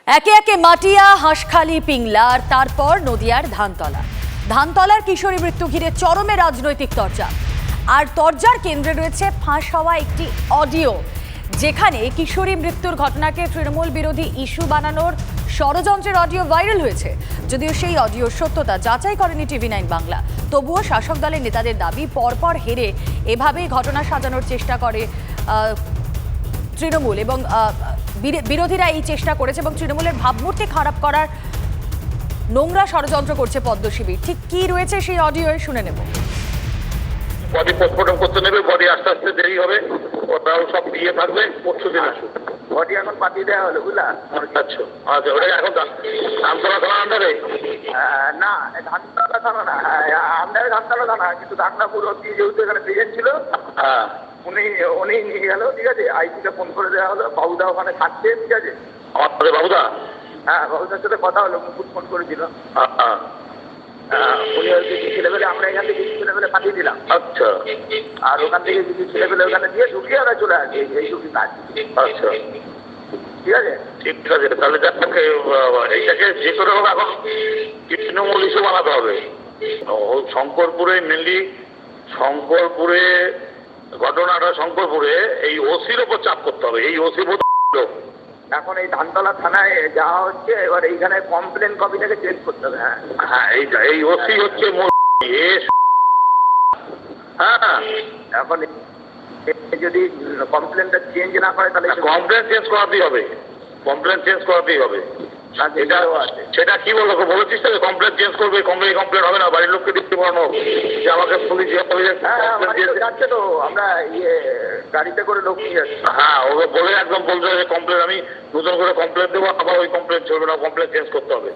একে একে মাটিয়া, হাঁসখালি, পিংলা আর তারপর নদিয়ার ধানতলার কিশোরী মৃত্যু ঘিরে চরমে রাজনৈতিক তরজা। আর তরজার কেন্দ্রে রয়েছে ফাঁস হওয়া একটি অডিও, যেখানে কিশোরী মৃত্যুর ঘটনাকে তৃণমূল বিরোধী ইস্যু বানানোর ষড়যন্ত্রের অডিও ভাইরাল হয়েছে। যদিও সেই অডিওর সত্যতা যাচাই করেনি TV9 বাংলা, তবুও শাসক দলের নেতাদের দাবি পরপর হেরে এভাবেই ঘটনা সাজানোর চেষ্টা করে তৃণমূল এবং বিরোধীরা এই চেষ্টা করেছে এবং তৃণমূলের ভাবমূর্তি খারাপ করার নোংরা ষড়যন্ত্র করছে পদ্ম শিবির। ঠিক কি রয়েছে সেই অডিও শুনে নেব। বডি পোস্টমর্টম করতে নেবে, বডি আস্তে আস্তে দেরি হবে, ওটাও সব দিয়ে থাকবে, পরশু দিন আসুক। বডি এখন পাঠিয়ে দেওয়া হলো, বুঝলা? আচ্ছা আচ্ছা, ওটা এখন ধানতলা থানা আন্ডারে? না, ধানতলা থানা না, আন্ডারে ধানতলা থানা, কিন্তু ধানপুর অব্দি যেহেতু এখানে প্রেজেন্ট ছিল, হ্যাঁ উনি নিয়ে গেল। ঠিক আছে, আইসিকে ফোন করে দেওয়া হলো, বাবুদা ওখানে থাকছে। ঠিক আছে, আমার বাবুদা? হ্যাঁ, বাবুদার সাথে কথা হলো, মুকুট ফোন করেছিল। হ্যাঁ, উনি হয়তো কিছু ছেলেবেলে, আমরা এখান থেকে কিছু ছেলেবেলে পাঠিয়ে দিলাম। আচ্ছা, আর ওখান থেকে কিছু ছেলেবেলে ওখানে দিয়ে ঢুকিয়ে ওরা চলে আসে। এইটুকু কাজ। আচ্ছা ঠিক আছে, ঠিক আছে। তাহলে এইটাকে যে করে হোক এখন তৃণমূল ইস্যু বানাতে হবে। শঙ্করপুরে মেনলি, শঙ্করপুরে ঘটনাটা, শঙ্করপুরে এই ওসির ওপর চাপ করতে হবে। এই ওসি এখন এই ধানতলা থানায় যাওয়া হচ্ছে, এবার এইখানে কমপ্লেন কপিটাকে চেঞ্জ করতে হবে। হ্যাঁ, এই ওসি হচ্ছে হ্যাঁ। এখন যদি কমপ্লেনটা চেঞ্জ না করে তাহলে কমপ্লেন চেঞ্জ করাতেই হবে, কমপ্লেন চেঞ্জ করাতেই হবে। সেটা কি বলবো, বলেছিস তো কমপ্লেন চেঞ্জ করবে, কমপ্লেন হবে না, বাড়ির লোককে দিতে পারানো যে আমাকে পুলিশ যাচ্ছে তো, আমরা গাড়িতে করে লোক নিয়ে যাচ্ছি। হ্যাঁ, ওকে বলে একদম বলতে হবে কমপ্লেন, আমি নতুন করে কমপ্লেন দেবো, আবার ওই কমপ্লেন চলবে না, কমপ্লেন চেঞ্জ করতে হবে।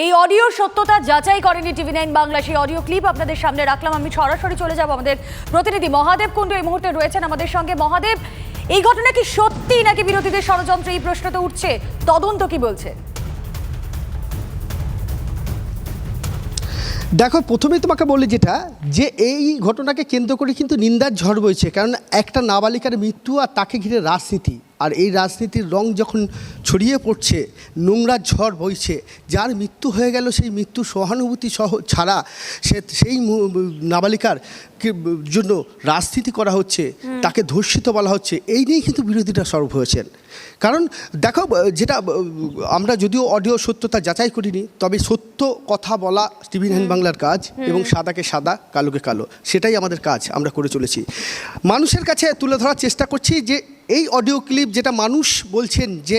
এই অডিওর সত্যতা যাচাই করেনি TV9 বাংলা, সেই অডিও ক্লিপ আপনাদের সামনে রাখলাম। আমি সরাসরি চলে যাব, আমাদের প্রতিনিধি মহাদেব কুণ্ডু এই মুহূর্তে রয়েছেন আমাদের সঙ্গে। মহাদেব, এই ঘটনা কি সত্যি নাকি বিরোধীদের ষড়যন্ত্র, এই প্রশ্ন তো উঠছে, তদন্ত কি বলছে? দেখো, প্রথমেই তোমাকে বলি যেটা, যে এই ঘটনাকে কেন্দ্র করে কিন্তু নিন্দার ঝড় বইছে। কারণ একটা নাবালিকার মৃত্যু আর তাকে ঘিরে রাজনীতি, আর এই রাজনীতির রং যখন ছড়িয়ে পড়ছে, নোংরার ঝড় বইছে। যার মৃত্যু হয়ে গেল সেই মৃত্যু সহানুভূতি ছাড়া সেই নাবালিকার জন্য রাজনীতি করা হচ্ছে, তাকে ধর্ষিত বলা হচ্ছে, এই নিয়েই কিন্তু বিরোধীরা সরব হয়েছেন। কারণ দেখো, যেটা আমরা যদিও অডিও সত্যতা যাচাই করিনি, তবে সত্য কথা বলা TV9 বাংলার কাজ, এবং সাদাকে সাদা, কালোকে কালো, সেটাই আমাদের কাজ, আমরা করে চলেছি। মানুষের কাছে তুলে ধরার চেষ্টা করছি যে এই অডিও ক্লিপ, যেটা মানুষ বলছেন যে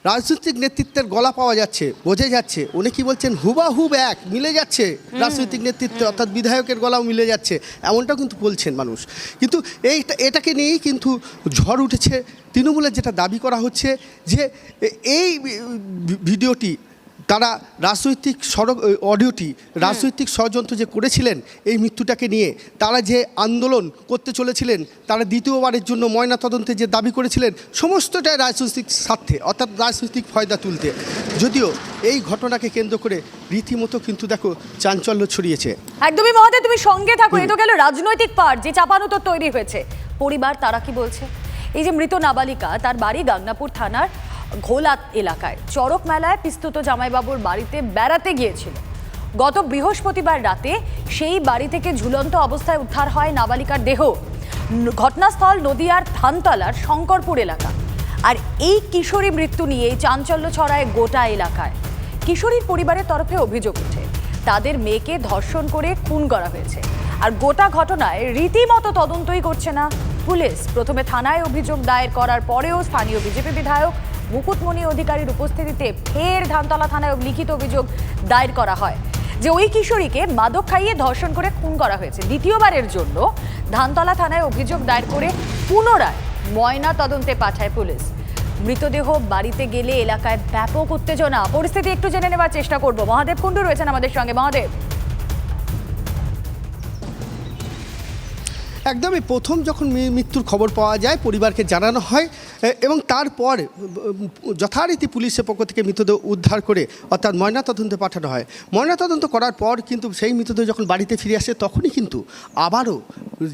রাজনৈতিক নেতৃত্বের গলা পাওয়া যাচ্ছে, বোঝা যাচ্ছে, উনি কি বলছেন, হুবাহুব এক মিলে যাচ্ছে রাজনৈতিক নেতৃত্ব, অর্থাৎ বিধায়কের গলাও মিলে যাচ্ছে, এমনটাও কিন্তু বলছেন মানুষ। কিন্তু এটাকে নিয়েই কিন্তু ঝড় উঠেছে। তৃণমূলের যেটা দাবি করা হচ্ছে যে এই ভিডিওটি তারা রাজনৈতিক অডিওটি রাজনৈতিক ষড়যন্ত্র যে করেছিলেন এই মৃত্যুটাকে নিয়ে, তারা যে আন্দোলন করতে চলেছিলেন, তারা দ্বিতীয়বারের জন্য ময়নাতদন্তের যে দাবি করেছিলেন, সমস্তটাই রাজনৈতিক স্বার্থে, অর্থাৎ রাজনৈতিক ফায়দা তুলতে। যদিও এই ঘটনাকে কেন্দ্র করে রীতিমতো কিন্তু দেখো চাঞ্চল্য ছড়িয়েছে। একদমই মহোদয়, তুমি সঙ্গে থাকো। এ তো গেল রাজনৈতিক পার্ট, যে চাপানুতর তৈরি হয়েছে। পরিবার তারা কি বলছে? এই যে মৃত নাবালিকা, তার বাড়ি গাংনাপুর থানার ঘোলা এলাকায়। চড়ক মেলায় পিস্তুত জামাইবাবুর বাড়িতে বেড়াতে গিয়েছিল। গত বৃহস্পতিবার রাতে সেই বাড়ি থেকে ঝুলন্ত অবস্থায় উদ্ধার হয় নাবালিকার দেহ। ঘটনাস্থল নদিয়ার ধানতলার শঙ্করপুর এলাকা। আর এই কিশোরী মৃত্যু নিয়ে চাঞ্চল্য ছড়ায় গোটা এলাকায়। কিশোরীর পরিবারের তরফে অভিযোগ ওঠে, তাদের মেয়েকে ধর্ষণ করে খুন করা হয়েছে। আর গোটা ঘটনায় রীতিমতো তদন্তই করছে না পুলিশ। প্রথমে থানায় অভিযোগ দায়ের করার পরেও স্থানীয় বিজেপি বিধায়ক মুকুটমণি অধিকারীর উপস্থিতিতে ফের ধানতলা থানায় লিখিত অভিযোগ দায়ের করা হয় যে ওই কিশোরীকে মাদক খাইয়ে ধর্ষণ করে খুন করা হয়েছে। দ্বিতীয়বারের জন্য ধানতলা থানায় অভিযোগ দায়ের করে পুনরায় ময়না তদন্তে পাঠায় পুলিশ। মৃতদেহ বাড়িতে গেলে এলাকায় ব্যাপক উত্তেজনা। পরিস্থিতি একটু জেনে নেবার চেষ্টা করব। মহাদেব কুণ্ডু রয়েছেন আমাদের সঙ্গে। মহাদেব, একদমই প্রথম যখন মৃত্যুর খবর পাওয়া যায় পরিবারকে জানানো হয় এবং তারপর যথারীতি পুলিশের পক্ষ থেকে মৃতদেহ উদ্ধার করে অর্থাৎ ময়নাতদন্তে পাঠানো হয়। ময়নাতদন্ত করার পর কিন্তু সেই মৃতদেহ যখন বাড়িতে ফিরে আসে তখনই কিন্তু আবারও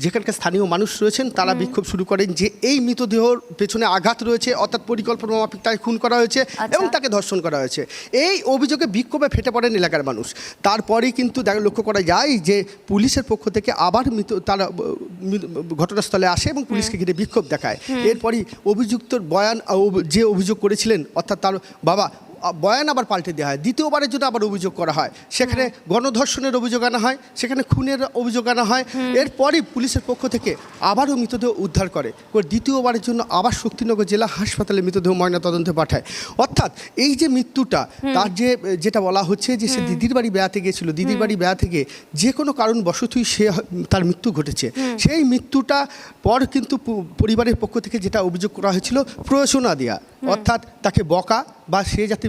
যেখানকার স্থানীয় মানুষ রয়েছেন তারা বিক্ষোভ শুরু করেন যে এই মৃতদেহর পেছনে আঘাত রয়েছে, অর্থাৎ পরিকল্পনা মাফিক তাকে খুন করা হয়েছে এবং তাকে ধর্ষণ করা হয়েছে। এই অভিযোগে বিক্ষোভে ফেটে পড়েন এলাকার মানুষ। তারপরেই কিন্তু লক্ষ্য করা যায় যে পুলিশের পক্ষ থেকে আবার তারা ঘটনাস্থলে আসে এবং পুলিশকে ঘিরে বিক্ষোভ দেখায়। এরপরই অভিযুক্তর বয়ান, যে অভিযোগ করেছিলেন অর্থাৎ তার বাবা, বয়ান আবার পাল্টে দেওয়া হয়। দ্বিতীয়বারের জন্য আবার অভিযোগ করা হয়, সেখানে গণধর্ষণের অভিযোগ আনা হয়, সেখানে খুনের অভিযোগ আনা হয়। এরপরই পুলিশের পক্ষ থেকে আবারও মৃতদেহ উদ্ধার করে দ্বিতীয়বারের জন্য আবার শক্তিনগর জেলা হাসপাতালে মৃতদেহ ময়নাতদন্তে পাঠায়। অর্থাৎ এই যে মৃত্যুটা তার যেটা বলা হচ্ছে যে সে দিদির বাড়ি বেড়াতে গিয়েছিল, দিদির বাড়ি বেড়া থেকে যে কোনো কারণবশতই তার মৃত্যু ঘটেছে। সেই মৃত্যুটা পর কিন্তু পরিবারের পক্ষ থেকে যেটা অভিযোগ করা হয়েছিল প্ররোচনা দেওয়া, অর্থাৎ তাকে বকা বা সে যাতে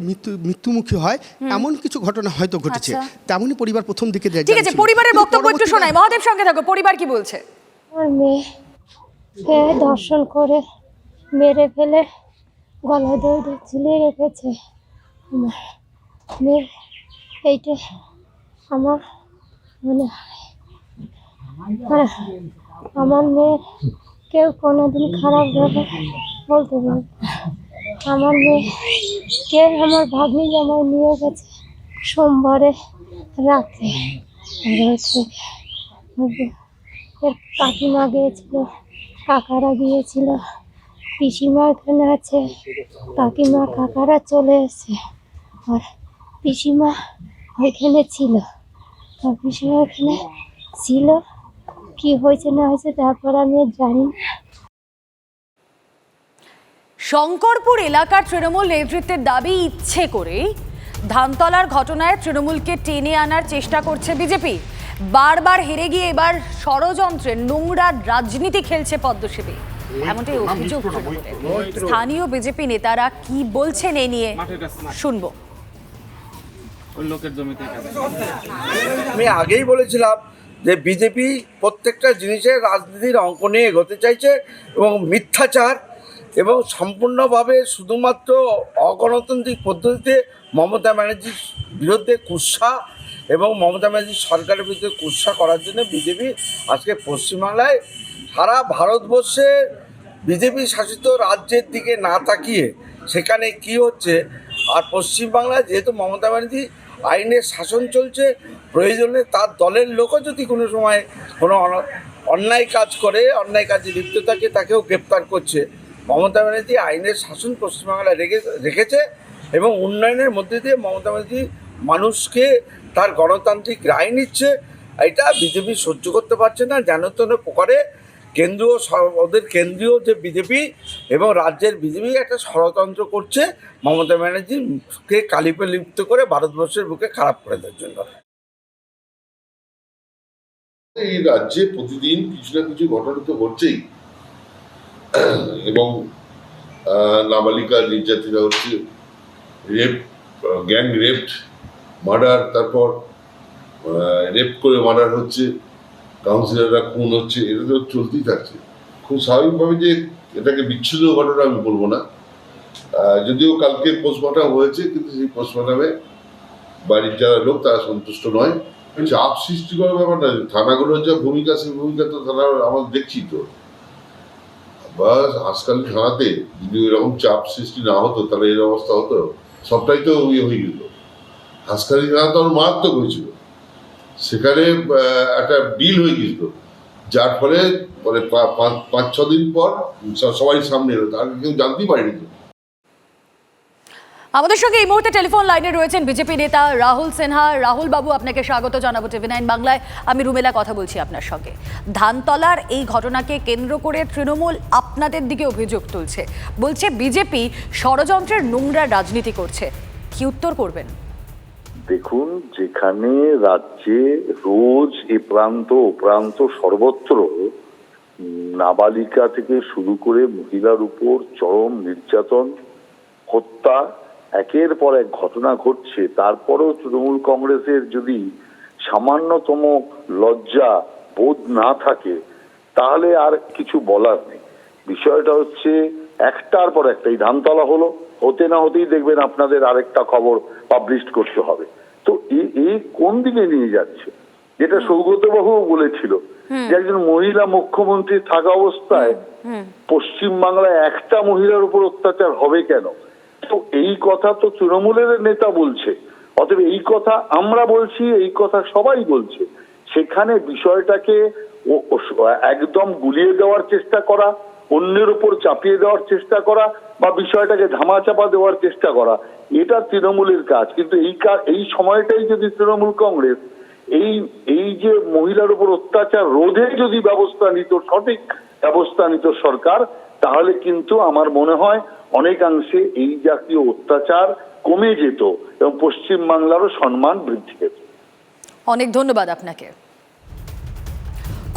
মৃত্যুমুখী হয় এমন কিছু ঘটনা হয়তো ঘটেছে। তেমনই পরিবার প্রথম দিকে ঠিক আছে, পরিবারের বক্তব্য একটু শোনাই। মহাদেব সঙ্গে থাকো, পরিবার কি বলছে? আমার মেয়েকে ধর্ষণ করে মেরে ফেলে গলায় দড়ি ঝুলিয়ে রেখেছে। আমার মেয়ে, এইটা আমার মনে হয় আমার মেয়ে কেউ কোনোদিন খারাপভাবে বলতে পারবে। আমার মেয়েকে আমার ভাগ্নি জামাই নিয়ে গেছে সোমবারে রাতে। এর কাকিমা গিয়েছিল, কাকারা গিয়েছিল, পিসিমা এখানে আছে, কাকিমা কাকারা চলে এসেছে, আর পিসিমা ওইখানে ছিল। আর পিসিমা ওইখানে ছিল, কি হয়েছে না হয়েছে তারপর আমি জানি না। শঙ্করপুর এলাকার তৃণমূল নেতৃত্বের দাবি ইচ্ছে করে ধানতলার ঘটনায় তৃণমূলকে টেনে আনার চেষ্টা করছে বিজেপি। বারবার হেরে গিয়ে এবার ষড়যন্ত্রের নোংরা রাজনীতি খেলছে পদ্মশিবী, এমনটাই অভিযোগ তৃণমূলের। স্থানীয় বিজেপি নেতারা কি বলছেন এই নিয়ে শুনবো। আমি আগেই বলেছিলাম যে বিজেপি প্রত্যেকটা জিনিসের রাজনীতির অঙ্ক নিয়ে এগোতে চাইছে এবং মিথ্যাচার এবং সম্পূর্ণভাবে শুধুমাত্র অগণতান্ত্রিক পদ্ধতিতে মমতা ব্যানার্জির বিরুদ্ধে কুৎসা এবং মমতা ব্যানার্জির সরকারের বিরুদ্ধে কুৎসা করার জন্য বিজেপি আজকে পশ্চিমবাংলায় সারা ভারতবর্ষে বিজেপি শাসিত রাজ্যের দিকে না তাকিয়ে সেখানে কি হচ্ছে। আর পশ্চিমবাংলায় যেহেতু মমতা ব্যানার্জি আইনের শাসন চলছে, প্রয়োজনে তার দলের লোকও যদি কোনো সময় কোনো অন্যায় কাজ করে, অন্যায় কাজে লিপ্ত থাকে, তাকেও গ্রেপ্তার করছে। মমতা ব্যানার্জি আইনের শাসন পশ্চিমবাংলায় রেখেছে এবং উন্নয়নের মধ্যে দিয়ে মমতা ব্যানার্জি মানুষকে তার গণতান্ত্রিক রায় নিচ্ছে। এটা বিজেপি সহ্য করতে পারছে না। যেন তেন প্রকারে ওদের কেন্দ্রীয় যে বিজেপি এবং রাজ্যের বিজেপি একটা ষড়যন্ত্র করছে মমতা ব্যানার্জিকে কালিপে লিপ্ত করে ভারতবর্ষের বুকে খারাপ করে দেওয়ার জন্য। এই রাজ্যে প্রতিদিন কিছু না কিছু ঘটনা তো ঘটছেই এবং নাবালিকা নির্যাতিতা হচ্ছে, রেপ, গ্যাং রেপ, মার্ডার, তারপর রেপ করে মার্ডার হচ্ছে, কাউন্সিলররা খুন হচ্ছে, এটা তো চলতেই থাকছে। খুব স্বাভাবিকভাবে যে এটাকে বিচ্ছিন্ন ঘটনা আমি বলবো না, যদিও কালকে পোস্টমর্টম হয়েছে, কিন্তু সেই পোস্টমর্টমে বাড়ির যারা লোক তারা সন্তুষ্ট নয়। চাপ সৃষ্টি করার ব্যাপার না, থানাগুলোর যা ভূমিকা সেই ভূমিকা তো থানা আমরা দেখছি তো। বা হাসখালি থানাতে যদি এরকম চাপ সৃষ্টি না হতো তাহলে এর অবস্থা হতো, সবটাই তো হয়ে যেত। হাসখালি থানা তো আমার মারাত্মক হয়েছিল, সেখানে একটা ডিল হয়ে গেছিল, যার ফলে মানে 5-6 দিন পর সবাই সামনে এলো, তার কেউ জানতেই পারেনি। আমাদের সঙ্গে এই মুহূর্তে টেলিফোন লাইনে রয়েছেন বিজেপি নেতা রাহুল সিনহা। রাহুল বাবু, আপনাকে স্বাগত জানাবো TV9 বাংলায়। আমি রুমেলা কথা বলছি আপনার সঙ্গে। ধানতলার এই ঘটনাকে কেন্দ্র করে তৃণমূল আপনাদের দিকে অভিযোগ তুলছে, বলছে বিজেপি ষড়যন্ত্রের নোংরা রাজনীতি করছে। কি উত্তর করবেন? দেখুন, যেখানে রাজ্যে রোজ এ প্রান্ত ও প্রান্ত সর্বত্র নাবালিকা থেকে শুরু করে মহিলার উপর চরম নির্যাতন, হত্যা, একের পর এক ঘটনা ঘটছে, তারপরেও তৃণমূল কংগ্রেসের যদি সামান্যতম লজ্জা বোধ না থাকে, তাহলে আর কিছু বলার নেই। বিষয়টা হচ্ছে একটার পর একটা, এই ধানতলা হলো, হতে না হতেই দেখবেন আপনাদের আরেকটা খবর পাবলিশ করতে হবে। তো এই কোন দিকে নিয়ে যাচ্ছে? যেটা সৌগতবাবু বলেছিল যে একজন মহিলা মুখ্যমন্ত্রী থাকা অবস্থায় পশ্চিমবাংলায় একটা মহিলার উপর অত্যাচার হবে কেন? তো এই কথা তো তৃণমূলের নেতা বলছে, অতএব এই কথা আমরা বলছি, এই কথা সবাই বলছে। সেখানে বিষয়টাকে একদম গুলিয়ে দেওয়ার চেষ্টা করা, অন্যের উপর চাপিয়ে দেওয়ার চেষ্টা করা, বা বিষয়টাকে ধামাচাপা দেওয়ার চেষ্টা করা, এটা তৃণমূলের কাজ। কিন্তু এই সময়টাই যদি তৃণমূল কংগ্রেস এই যে মহিলার উপর অত্যাচার রোধে যদি ব্যবস্থা নিত, সঠিক ব্যবস্থা নিত সরকার, তাহলে কিন্তু আমার মনে হয় অনেকাংশে এই জাতীয় অত্যাচার কমে যেত এবং পশ্চিমবাংলারও সম্মান বৃদ্ধি পেত। অনেক ধন্যবাদ আপনাকে।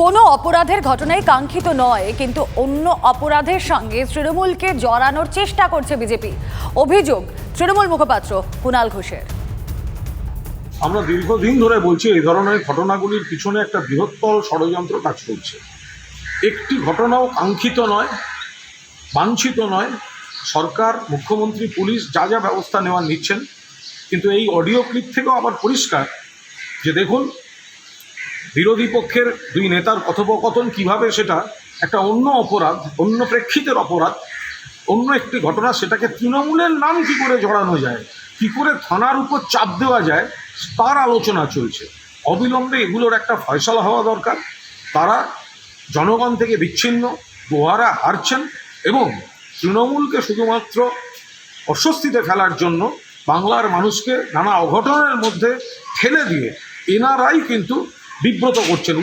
কোনো অপরাধের ঘটনাই কাঙ্ক্ষিত নয়, কিন্তু অন্য অপরাধের সঙ্গে তৃণমূলকে জড়ানোর চেষ্টা করছে বিজেপি। অভিযোগ তৃণমূল মুখপাত্র কুণাল ঘোষের। আমরা দীর্ঘদিন ধরে বলছি এই ধরনের ঘটনাগুলির পিছনে একটা বৃহত্তর ষড়যন্ত্র কাজ করছে। একটি ঘটনাও কাঙ্ক্ষিত নয়, বাঞ্ছিত নয়। সরকার, মুখ্যমন্ত্রী, পুলিশ যা যা ব্যবস্থা নেওয়ার নিচ্ছেন, কিন্তু এই অডিও ক্লিপ থেকেও আবার পরিষ্কার যে দেখুন বিরোধী পক্ষের দুই নেতার কথোপকথন কিভাবে সেটা একটা অন্য অপরাধ, অন্য প্রেক্ষিতের অপরাধ, অন্য একটি ঘটনা, সেটাকে তৃণমূলের নাম কি করে জড়ানো যায়, কি করে থানার উপর চাপ দেওয়া যায়, তার আলোচনা চলছে। অবিলম্বে এগুলোর একটা ফয়সালা হওয়া দরকার। তারা জনগণ থেকে বিচ্ছিন্ন, গোহারা হারছেন এবং তৃণমূলকে শুধুমাত্র অস্বস্তিতে ফেলার জন্য বাংলার মানুষকে নানা অঘটনের মধ্যে ঠেলে দিয়ে এনারাই কিন্তু বিব্রত করছেন।